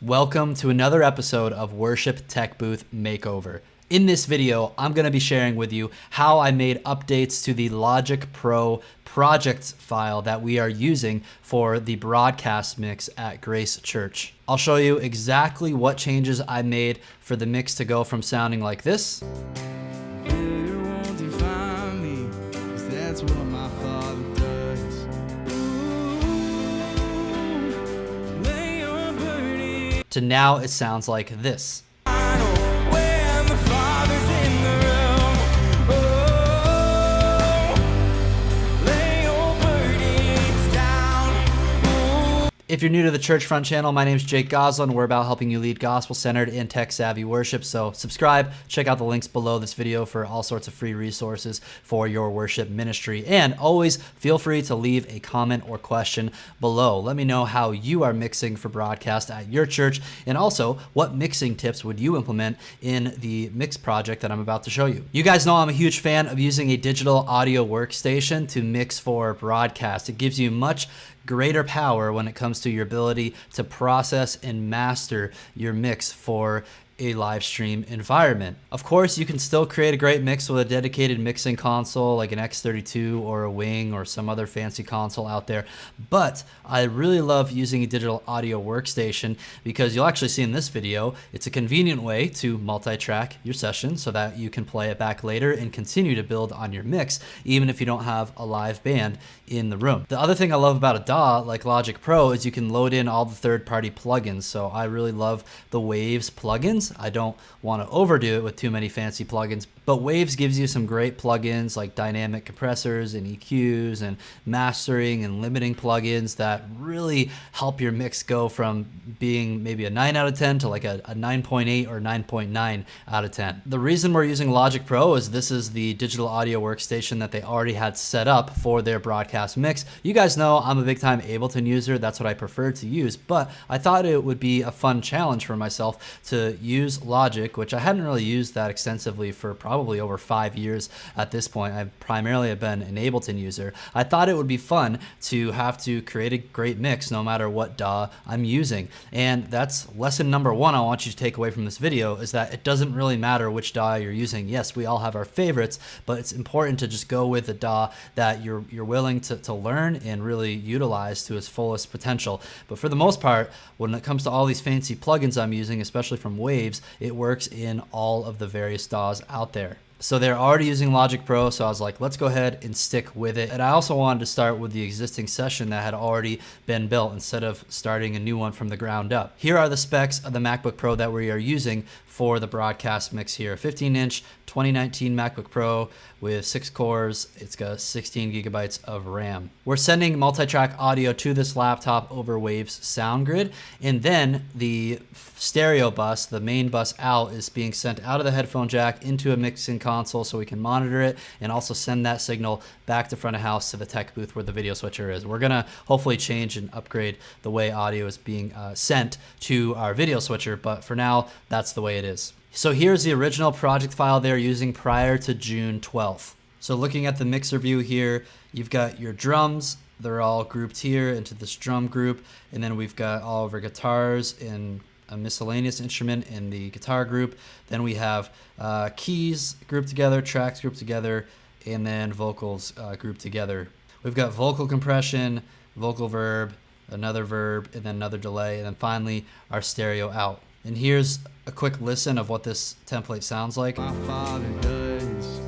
Welcome to another episode of Worship Tech Booth Makeover. In this video, I'm going to be sharing with you how I made updates to the Logic Pro project file that we are using for the broadcast mix at Grace Church. I'll show you exactly what changes I made for the mix to go from sounding like this to now it sounds like this. If you're new to the Church Front channel, my name is Jake Goslin. We're about helping you lead gospel-centered and tech-savvy worship. So subscribe, check out the links below this video for all sorts of free resources for your worship ministry. And always feel free to leave a comment or question below. Let me know how you are mixing for broadcast at your church, and also what mixing tips would you implement in the mix project that I'm about to show you. You guys know I'm a huge fan of using a digital audio workstation to mix for broadcast. It gives you much greater power when it comes to your ability to process and master your mix for a live stream environment. Of course, you can still create a great mix with a dedicated mixing console like an X32 or a Wing or some other fancy console out there, but I really love using a digital audio workstation because you'll actually see in this video, it's a convenient way to multi-track your session so that you can play it back later and continue to build on your mix even if you don't have a live band in the room. The other thing I love about a DAW like Logic Pro is you can load in all the third-party plugins, so I really love the Waves plugins. I don't want to overdo it with too many fancy plugins, but Waves gives you some great plugins like dynamic compressors and EQs and mastering and limiting plugins that really help your mix go from being maybe a 9 out of 10 to like a 9.8 or 9.9 out of 10. The reason we're using Logic Pro is this is the digital audio workstation that they already had set up for their broadcast mix. You guys know I'm a big time Ableton user. That's what I prefer to use, but I thought it would be a fun challenge for myself to use Logic, which I hadn't really used that extensively for probably over 5 years at this point. I primarily have been an Ableton user. I thought it would be fun to have to create a great mix no matter what DAW I'm using. And that's lesson number one I want you to take away from this video, is that it doesn't really matter which DAW you're using. Yes, we all have our favorites, but it's important to just go with the DAW that you're willing to learn and really utilize to its fullest potential. But for the most part, when it comes to all these fancy plugins I'm using, especially from Waves, it works in all of the various DAWs out there. So they're already using Logic Pro, so I was like, let's go ahead and stick with it. And I also wanted to start with the existing session that had already been built instead of starting a new one from the ground up. Here are the specs of the MacBook Pro that we are using for the broadcast mix here. 15-inch 2019 MacBook Pro with 6 cores. It's got 16 gigabytes of RAM. We're sending multi-track audio to this laptop over Waves SoundGrid, and then the stereo bus, the main bus out, is being sent out of the headphone jack into a mixing console so we can monitor it and also send that signal back to front of house to the tech booth where the video switcher is. We're gonna hopefully change and upgrade the way audio is being sent to our video switcher, but for now, that's the way it is. So here's the original project file they're using prior to June 12th. So looking at the mixer view here, you've got your drums. They're all grouped here into this drum group. And then we've got all of our guitars in a miscellaneous instrument in the guitar group. Then we have keys grouped together, tracks grouped together, and then vocals grouped together. We've got vocal compression, vocal verb, another verb, and then another delay, and then finally our stereo out. And here's a quick listen of what this template sounds like. My Father does.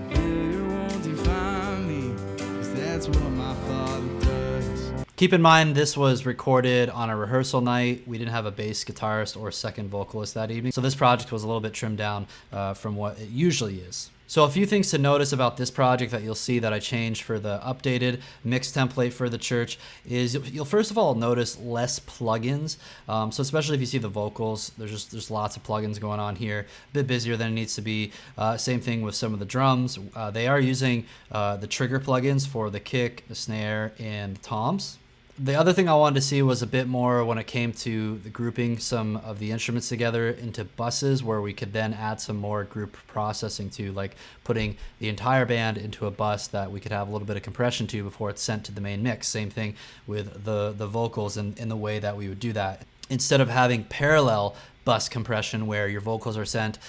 Failure won't define me, 'cause that's what my Father does. Keep in mind, this was recorded on a rehearsal night. We didn't have a bass guitarist or second vocalist that evening, so this project was a little bit trimmed down from what it usually is. So a few things to notice about this project that you'll see that I changed for the updated mix template for the church is you'll first of all notice less plugins. So especially if you see the vocals, there's lots of plugins going on here, a bit busier than it needs to be. Same thing with some of the drums. They are using the trigger plugins for the kick, the snare, and the toms. The other thing I wanted to see was a bit more when it came to the grouping some of the instruments together into buses, where we could then add some more group processing to, like putting the entire band into a bus that we could have a little bit of compression to before it's sent to the main mix. Same thing with the vocals and the way that we would do that. instead of having parallel bus compression where your vocals are sent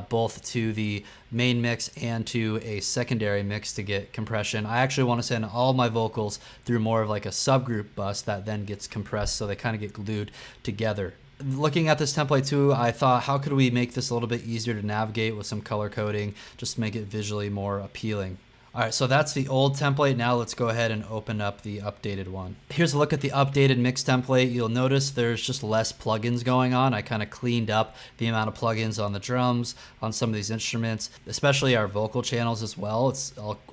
both to the main mix and to a secondary mix to get compression. I actually want to send all my vocals through more of like a subgroup bus that then gets compressed, so they kind of get glued together. Looking at this template too, I thought, how could we make this a little bit easier to navigate with some color coding, just to make it visually more appealing. All right, so that's the old template. Now let's go ahead and open up the updated one. Here's a look at the updated mix template. You'll notice there's just less plugins going on. I kind of cleaned up the amount of plugins on the drums, on some of these instruments, especially our vocal channels as well.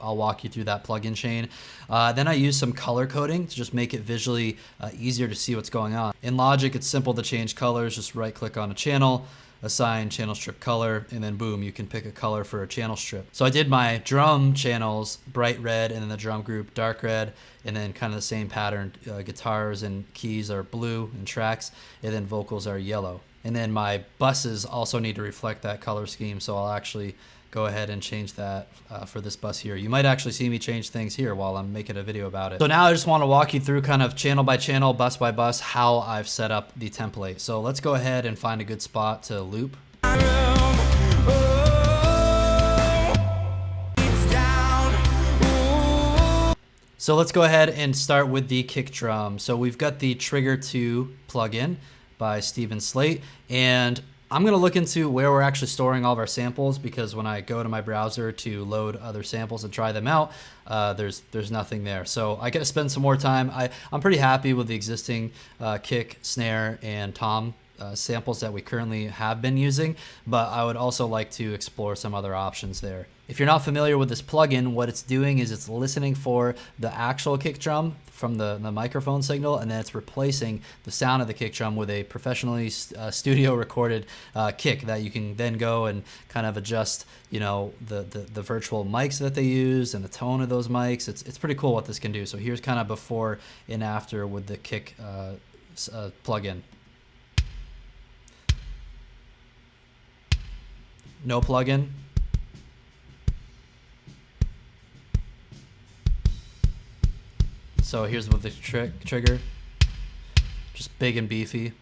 I'll walk you through that plugin chain. Then I use some color coding to just make it visually easier to see what's going on. In Logic, it's simple to change colors. Just right click on a channel, assign channel strip color, and then boom, you can pick a color for a channel strip. So I did my drum channels bright red, and then the drum group dark red, and then kind of the same pattern. Guitars and keys are blue and tracks, and then vocals are yellow. And then my buses also need to reflect that color scheme, so I'll actually go ahead and change that for this bus here. You might actually see me change things here while I'm making a video about it. So now I just want to walk you through kind of channel by channel, bus by bus, how I've set up the template. So let's go ahead and find a good spot to loop. So let's go ahead and start with the kick drum. So we've got the Trigger 2 plugin by Steven Slate, and I'm going to look into where we're actually storing all of our samples, because when I go to my browser to load other samples and try them out, there's nothing there. So I got to spend some more time. I'm pretty happy with the existing kick, snare, and tom samples that we currently have been using, but I would also like to explore some other options there. If you're not familiar with this plugin, what it's doing is it's listening for the actual kick drum from the microphone signal, and then it's replacing the sound of the kick drum with a professionally studio recorded kick that you can then go and kind of adjust, you know, the virtual mics that they use and the tone of those mics. It's pretty cool what this can do. So here's kind of before and after with the kick plugin. No plugin. So here's with the trigger, just big and beefy.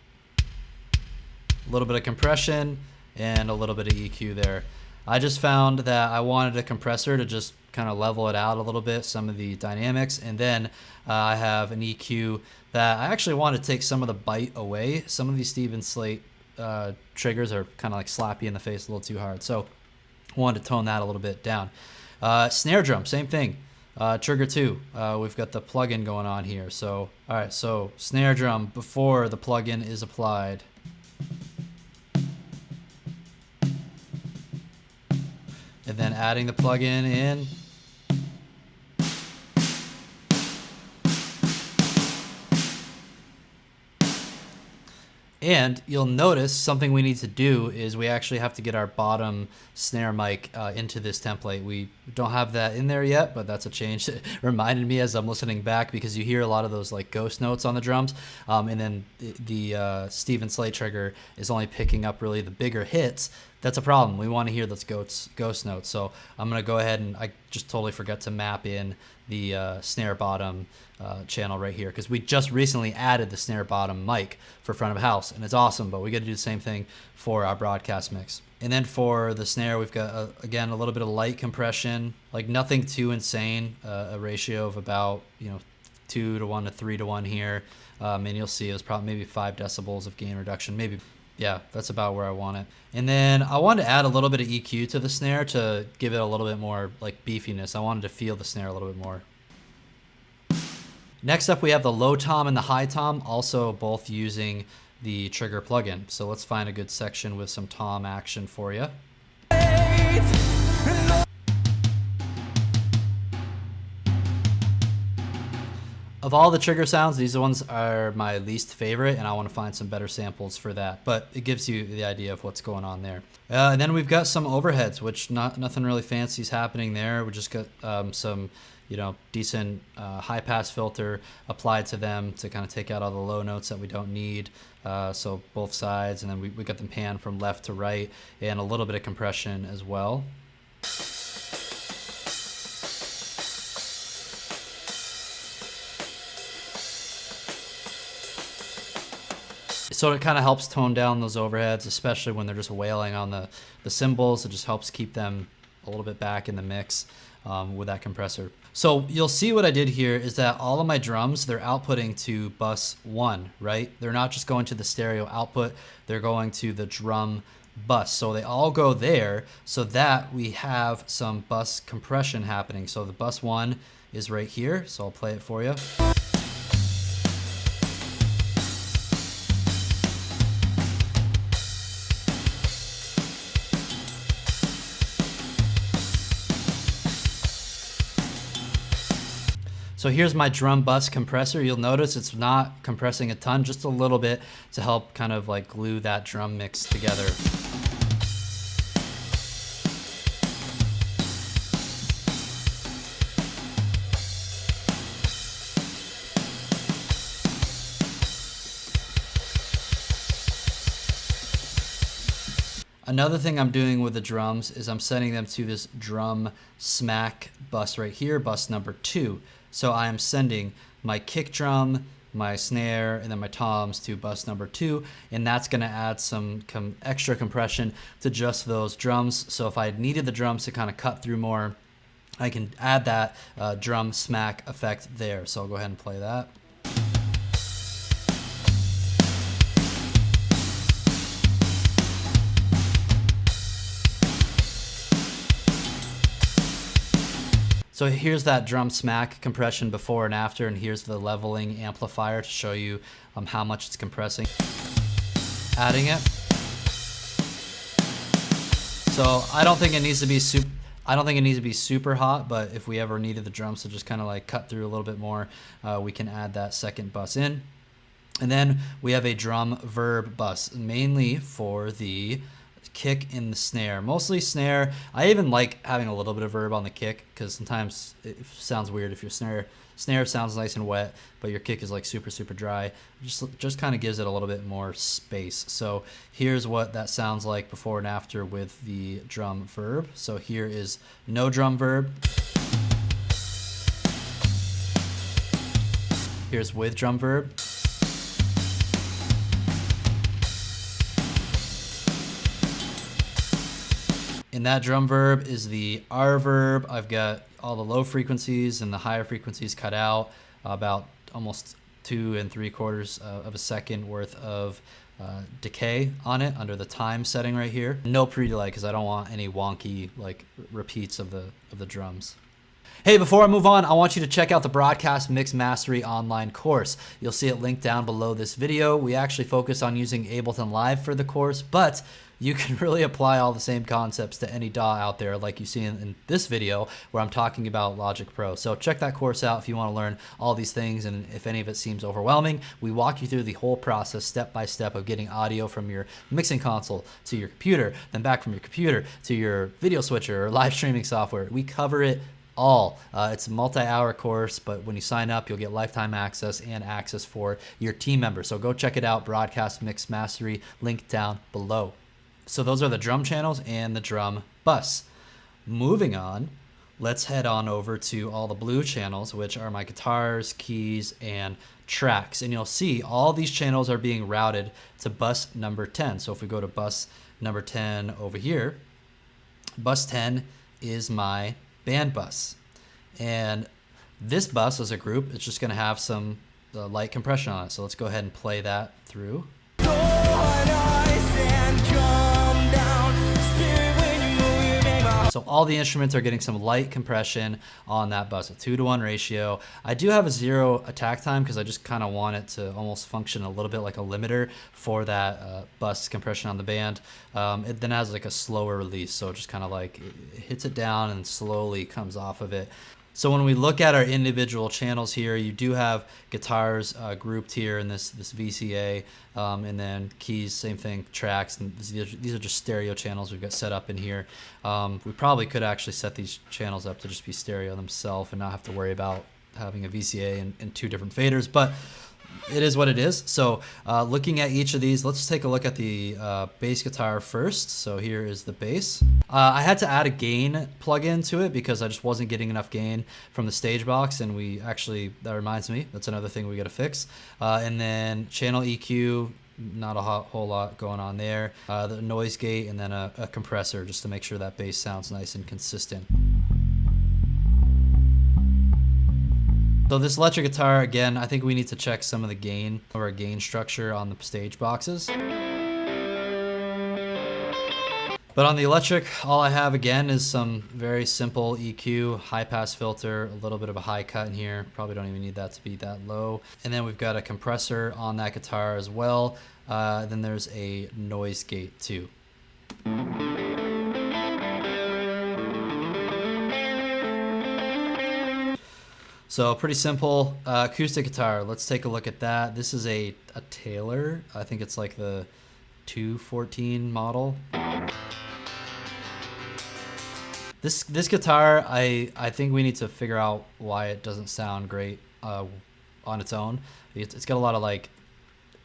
A little bit of compression and a little bit of EQ there. I just found that I wanted a compressor to just kind of level it out a little bit, some of the dynamics, and then I have an EQ that I actually want to take some of the bite away. Some of these Steven Slate triggers are kind of like slap you in the face a little too hard, so I wanted to tone that a little bit down. Snare drum, same thing. Trigger 2, we've got the plugin going on here. So, all right, so snare drum before the plugin is applied. And then adding the plugin in. And you'll notice something we need to do is we actually have to get our bottom snare mic into this template. We don't have that in there yet, but that's a change that reminded me as I'm listening back, because you hear a lot of those like ghost notes on the drums. And then the Steven Slate trigger is only picking up really the bigger hits. That's a problem. We want to hear those ghost notes. So I'm going to go ahead, and I just totally forgot to map in the snare bottom channel right here, because we just recently added the snare bottom mic for front of house, and it's awesome, but we got to do the same thing for our broadcast mix. And then for the snare, we've got, again, a little bit of light compression, like nothing too insane, a ratio of about, 2 to 1 to 3 to 1 here. And you'll see it's probably maybe 5 decibels of gain reduction, maybe. Yeah, that's about where I want it. And then I wanted to add a little bit of EQ to the snare to give it a little bit more like beefiness. I wanted to feel the snare a little bit more. Next up, we have the low tom and the high tom, also both using the trigger plugin. So let's find a good section with some tom action for you. Of all the trigger sounds, these ones are my least favorite, and I want to find some better samples for that. But it gives you the idea of what's going on there. And then we've got some overheads, which nothing really fancy is happening there. We just got some, decent high pass filter applied to them to kind of take out all the low notes that we don't need. So both sides, and then we got them panned from left to right, and a little bit of compression as well. So it kind of helps tone down those overheads, especially when they're just wailing on the cymbals. It just helps keep them a little bit back in the mix with that compressor. So you'll see what I did here is that all of my drums, they're outputting to bus 1, right? They're not just going to the stereo output, they're going to the drum bus. So they all go there so that we have some bus compression happening. So the bus 1 is right here, so I'll play it for you. So here's my drum bus compressor. You'll notice it's not compressing a ton, just a little bit to help kind of like glue that drum mix together. Another thing I'm doing with the drums is I'm sending them to this drum smack bus right here, bus number 2. So I am sending my kick drum, my snare, and then my toms to bus number 2, and that's going to add some extra compression to just those drums. So if I needed the drums to kind of cut through more, I can add that drum smack effect there. So I'll go ahead and play that. So here's that drum smack compression before and after, and here's the leveling amplifier to show you how much it's compressing. Adding it. So I don't think it needs to be super hot, but if we ever needed the drums to just kind of like cut through a little bit more, we can add that second bus in. And then we have a drum verb bus, mainly for the kick in the snare, mostly snare. I even like having a little bit of verb on the kick because sometimes it sounds weird if your snare sounds nice and wet, but your kick is like super dry. Just kind of gives it a little bit more space. So here's what that sounds like before and after with the drum verb. So here is no drum verb. Here's with drum verb. In that drum verb is the R verb. I've got all the low frequencies and the higher frequencies cut out, about almost 2 3/4 of a second worth of decay on it under the time setting right here. No pre-delay because I don't want any wonky like repeats of the drums. Hey, before I move on, I want you to check out the Broadcast Mix Mastery online course. You'll see it linked down below this video. We actually focus on using Ableton Live for the course, but you can really apply all the same concepts to any DAW out there like you see in this video where I'm talking about Logic Pro. So check that course out if you want to learn all these things, and if any of it seems overwhelming, we walk you through the whole process step by step of getting audio from your mixing console to your computer, then back from your computer to your video switcher or live streaming software. We cover it all. It's a multi-hour course, but when you sign up, you'll get lifetime access and access for your team members. So go check it out, Broadcast Mix Mastery, link down below. So those are the drum channels and the drum bus. Moving on, let's head on over to all the blue channels, which are my guitars, keys, and tracks. And you'll see all these channels are being routed to bus number 10. So if we go to bus number 10 over here, bus 10 is my band bus. And this bus as a group, it's just gonna have some light compression on it. So let's go ahead and play that through. So all the instruments are getting some light compression on that bus, a 2-to-1 ratio. I do have a 0 attack time because I just kind of want it to almost function a little bit like a limiter for that bus compression on the band. It then has like a slower release, so it just kind of like it hits it down and slowly comes off of it. So when we look at our individual channels here, you do have guitars grouped here in this VCA, and then keys, same thing, tracks, and these are just stereo channels we've got set up in here. We probably could actually set these channels up to just be stereo themselves and not have to worry about having a VCA and 2 different faders, but it is what it is. So looking at each of these, let's take a look at the bass guitar first. So here is the bass. I had to add a gain plugin to it because I just wasn't getting enough gain from the stage box, and that reminds me, that's another thing we got to fix. And then channel EQ, not a whole lot going on there. The noise gate, and then a compressor just to make sure that bass sounds nice and consistent. So this electric guitar, again, I think we need to check some of the gain or gain structure on the stage boxes. But on the electric, all I have again is some very simple EQ, high pass filter, a little bit of a high cut in here. Probably don't even need that to be that low. And then we've got a compressor on that guitar as well. Then there's a noise gate too. So pretty simple acoustic guitar. Let's take a look at that. This is a Taylor. I think it's like the 214 model. This guitar, I think we need to figure out why it doesn't sound great on its own. It's got a lot of like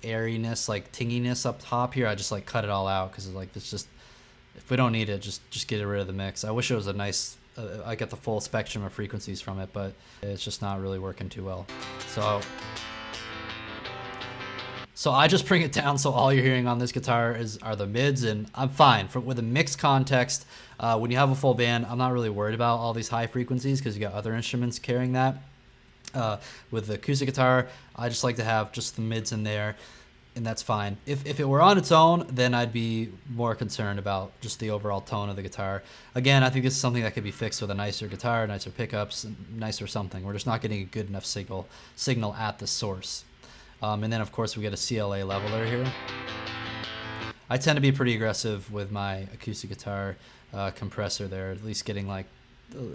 airiness, like tinginess up top here. I just like cut it all out because like it's just, if we don't need it, just get rid of the mix. I wish it was a nice, I get the full spectrum of frequencies from it, but it's just not really working too well. So I just bring it down so all you're hearing on this guitar are the mids, and I'm fine. With a mixed context, when you have a full band, I'm not really worried about all these high frequencies because you got other instruments carrying that. With the acoustic guitar, I just like to have just the mids in there, and that's fine. If it were on its own, then I'd be more concerned about just the overall tone of the guitar. Again, I think this is something that could be fixed with a nicer guitar, nicer pickups, nicer something. We're just not getting a good enough signal at the source. And then of course we get a CLA leveler here. I tend to be pretty aggressive with my acoustic guitar compressor there, at least getting like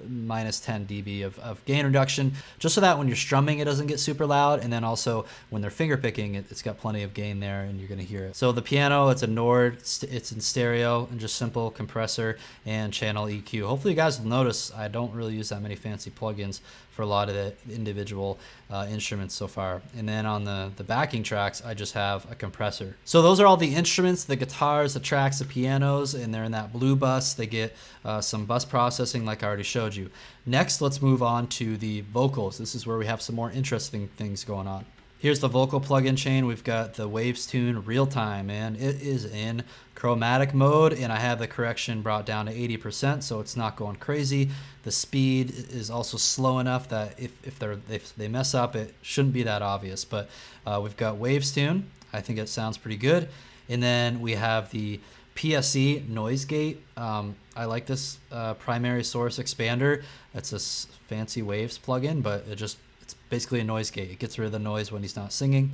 minus 10 dB of gain reduction, just so that when you're strumming it doesn't get super loud, and then also when they're finger picking it's got plenty of gain there and you're going to hear it. So the piano, it's a Nord, it's in stereo and just simple compressor and channel EQ. Hopefully you guys will notice I don't really use that many fancy plugins for a lot of the individual instruments so far. And then on the backing tracks, I just have a compressor. So those are all the instruments, the guitars, the tracks, the pianos, and they're in that blue bus. They get some bus processing like I already showed you. Next, let's move on to the vocals. This is where we have some more interesting things going on. Here's the vocal plugin chain. We've got the Waves Tune Real Time, and it is in chromatic mode, and I have the correction brought down to 80%, so it's not going crazy. The speed is also slow enough that if they mess up, it shouldn't be that obvious. But we've got Waves Tune. I think it sounds pretty good. And then we have the PSE Noise Gate. I like this primary source expander. It's a fancy Waves plugin, but it's basically a noise gate. It gets rid of the noise when he's not singing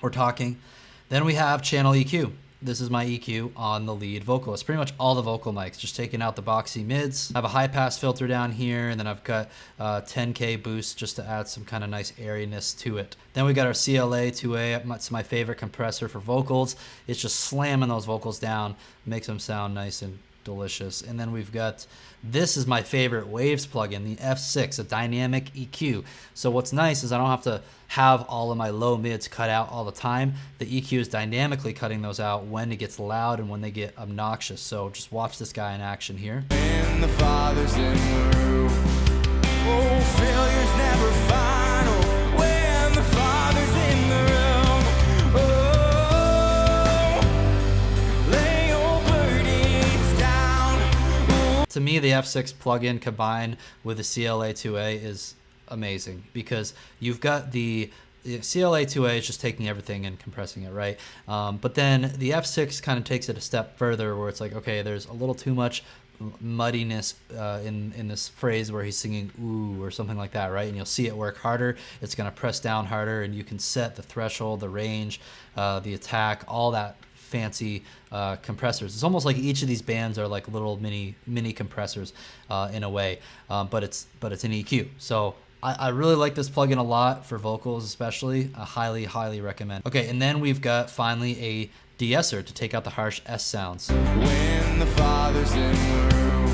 or talking. Then we have channel EQ. This is my EQ on the lead vocalist. Pretty much all the vocal mics, just taking out the boxy mids. I have a high pass filter down here, and then I've got 10K boost just to add some kind of nice airiness to it. Then we got our CLA 2A. It's my favorite compressor for vocals. It's just slamming those vocals down, makes them sound nice and delicious. And then we've got, this is my favorite Waves plugin, the F6, a dynamic EQ. So what's nice is I don't have to have all of my low mids cut out all the time. The EQ is dynamically cutting those out when it gets loud and when they get obnoxious. So just watch this guy in action here. When the Father's in the room, oh, failure's never final. When the Father's in the room, oh, lay your burdens down. To me, the F6 plugin combined with the CLA 2A is amazing, because you've got the CLA 2A is just taking everything and compressing it, right? But then the F6 kind of takes it a step further, where it's like, okay, there's a little too much muddiness in this phrase where he's singing ooh or something like that, right? And you'll see it work harder. It's going to press down harder, and you can set the threshold, the range, the attack, all that fancy compressors. It's almost like each of these bands are like little mini compressors in a way, but it's an EQ. So I really like this plugin a lot for vocals, especially. I highly recommend. Okay, and then we've got finally a de-esser to take out the harsh S sounds. When the Father's in the room,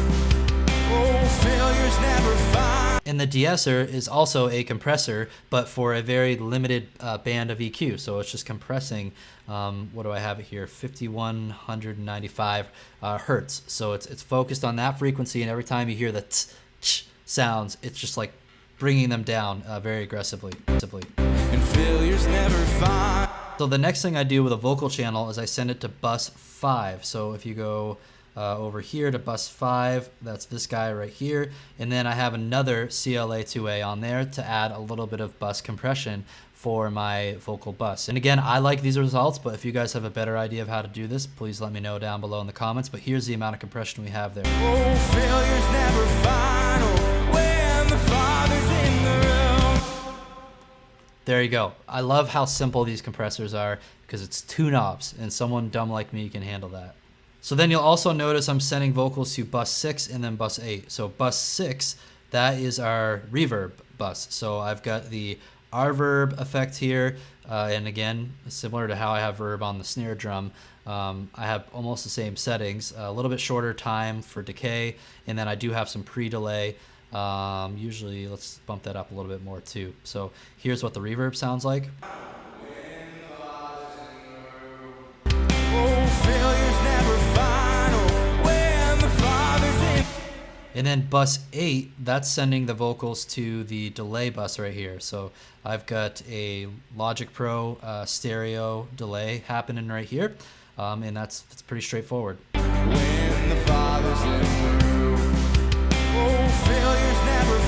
oh, failure's never final. And the de-esser is also a compressor, but for a very limited band of EQ. So it's just compressing, what do I have it here? 5195 hertz. So it's focused on that frequency, and every time you hear the tch sounds, it's just like bringing them down very aggressively. And failure's never final. So the next thing I do with a vocal channel is I send it to bus 5. So if you go over here to bus 5, that's this guy right here, and then I have another CLA2A on there to add a little bit of bus compression for my vocal bus. And again, I like these results, but if you guys have a better idea of how to do this, please let me know down below in the comments. But here's the amount of compression we have there. Oh, failure's never final when the Father's in the room. There you go. I love how simple these compressors are because it's 2 knobs and someone dumb like me can handle that. So then you'll also notice I'm sending vocals to bus 6 and then bus 8. So bus 6, that is our reverb bus. So I've got the reverb effect here. And again, similar to how I have verb on the snare drum, I have almost the same settings, a little bit shorter time for decay. And then I do have some pre-delay. Usually, let's bump that up a little bit more too. So here's what the reverb sounds like. And then bus 8, that's sending the vocals to the delay bus right here. So I've got a Logic Pro stereo delay happening right here, and that's pretty straightforward. When the Father's in the room. Oh, failure's never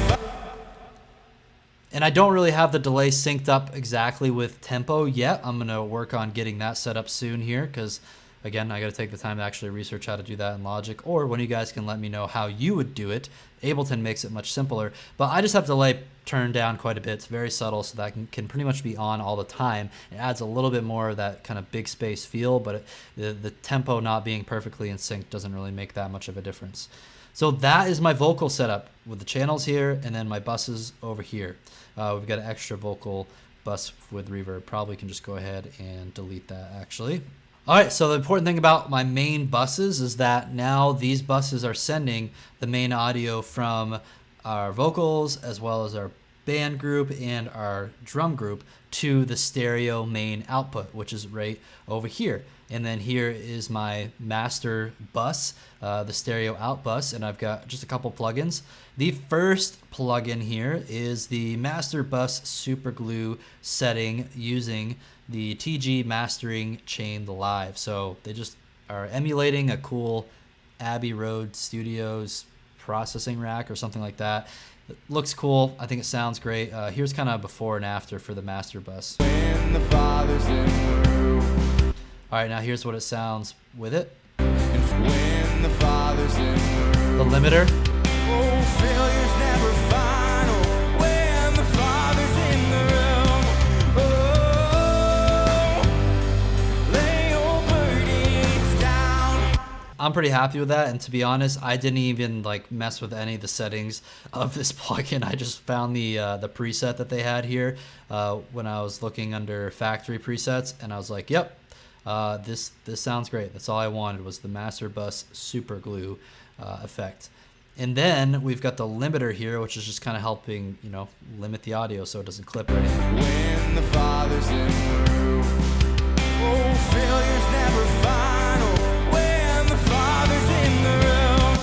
And I don't really have the delay synced up exactly with tempo yet. I'm gonna work on getting that set up soon here because, again, I gotta take the time to actually research how to do that in Logic, or when you guys can let me know how you would do it. Ableton makes it much simpler, but I just have delay turned down quite a bit. It's very subtle, so that can pretty much be on all the time. It adds a little bit more of that kind of big space feel, but the tempo not being perfectly in sync doesn't really make that much of a difference. So that is my vocal setup with the channels here and then my buses over here. We've got an extra vocal bus with reverb. Probably can just go ahead and delete that actually. All right, so the important thing about my main buses is that now these buses are sending the main audio from our vocals as well as our band group and our drum group to the stereo main output, which is right over here. And then here is my master bus, the stereo out bus, and I've got just a couple plugins. The first plugin here is the Master Bus Super Glue setting using the TG Mastering Chain Live. So they just are emulating a cool Abbey Road Studios processing rack or something like that. It looks cool. I think it sounds great. Here's kind of before and after for the Master Bus. When the Father's in the room. All right, now here's what it sounds with it. When the Father's in the room. The limiter. Oh, failure's never final when the Father's in the room. Oh, lay your burdens down. I'm pretty happy with that, and to be honest, I didn't even like mess with any of the settings of this plugin. I just found the preset that they had here when I was looking under factory presets, and I was like, yep, this sounds great. That's all I wanted was the Master Bus Super Glue effect. And then we've got the limiter here, which is just kind of helping, you know, limit the audio so it doesn't clip or anything. When the Father's in the room. Oh, failure's never final when the Father's in the room.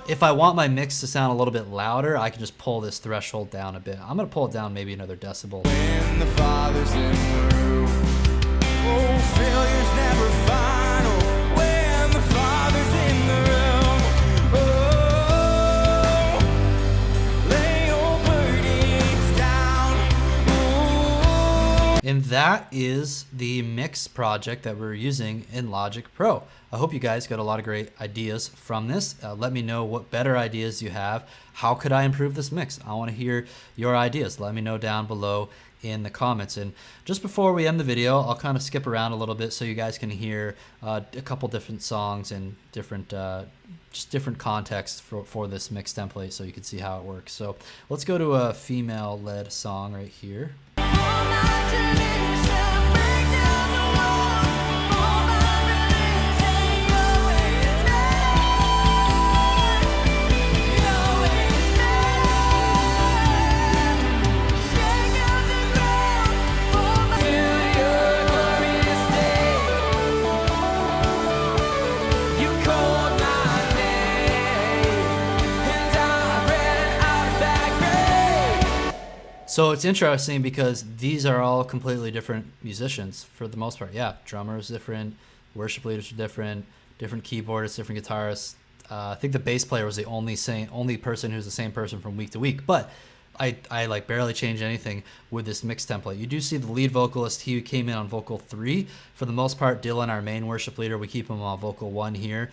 If I want my mix to sound a little bit louder, I can just pull this threshold down a bit. I'm gonna pull it down maybe another decibel. When the Father's in the room. Oh, failure's never final when the Father's in the room. Oh, lay your burdens down. Ooh. And that is the mix project that we're using in Logic Pro. I hope you guys got a lot of great ideas from this. Let me know what better ideas you have. How could I improve this mix? I want to hear your ideas. Let me know down below in the comments. And just before we end the video, I'll kind of skip around a little bit so you guys can hear a couple different songs and different just different contexts for this mix template so you can see how it works. So let's go to a female-led song right here. So it's interesting because these are all completely different musicians for the most part. Yeah, drummers different, worship leaders are different keyboardists, different guitarists. I think the bass player was the only person who's the same person from week to week. But I like barely changed anything with this mix template. You do see the lead vocalist, he came in on vocal 3. For the most part, Dylan, our main worship leader, we keep him on vocal 1 here.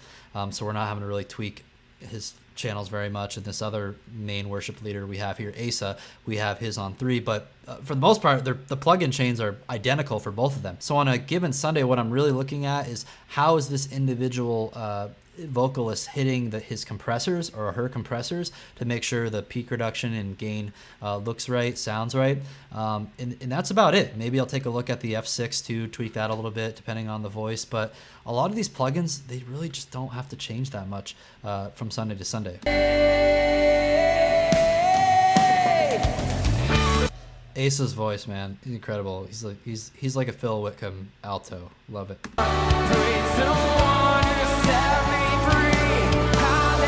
So we're not having to really tweak his channels very much. And this other main worship leader we have here, Asa, we have his on 3. But for the most part, the plug-in chains are identical for both of them. So on a given Sunday, what I'm really looking at is how is this individual vocalist hitting his compressors or her compressors to make sure the peak reduction and gain looks right, sounds right. And that's about it. Maybe I'll take a look at the F6 to tweak that a little bit depending on the voice. But a lot of these plugins, they really just don't have to change that much from Sunday to Sunday. Asa's voice, man, he's incredible. He's like a Phil Whitcomb alto. Love it. Praise the one who set me free. Hallelujah.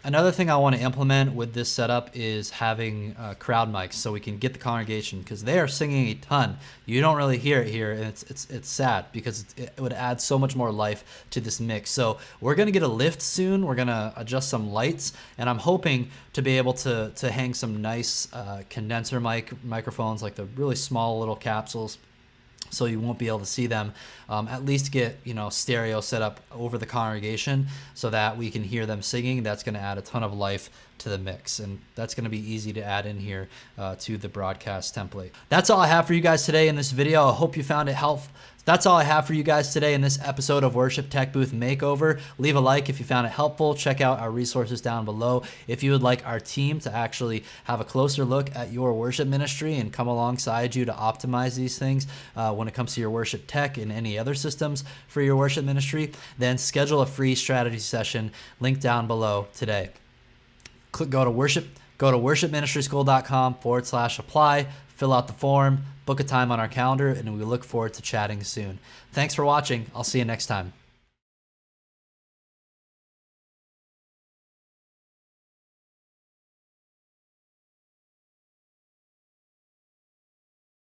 Another thing I want to implement with this setup is having crowd mics so we can get the congregation, because they are singing a ton. You don't really hear it here, and it's sad because it would add so much more life to this mix. So we're gonna get a lift soon. We're gonna adjust some lights, and I'm hoping to be able to hang some nice condenser microphones, like the really small little capsules, so you won't be able to see them. At least get stereo set up over the congregation so that we can hear them singing. That's going to add a ton of life to the mix, and that's going to be easy to add in here to the broadcast template. That's all I have for you guys today in this video. I hope you found it helpful. That's all I have for you guys today in this episode of Worship Tech Booth Makeover. Leave a like if you found it helpful. Check out our resources down below. If you would like our team to actually have a closer look at your worship ministry and come alongside you to optimize these things when it comes to your worship tech and any other systems for your worship ministry, then schedule a free strategy session. Link down below today. Go to worshipministryschool.com/apply, fill out the form, book a time on our calendar, and we look forward to chatting soon. Thanks for watching. I'll see you next time.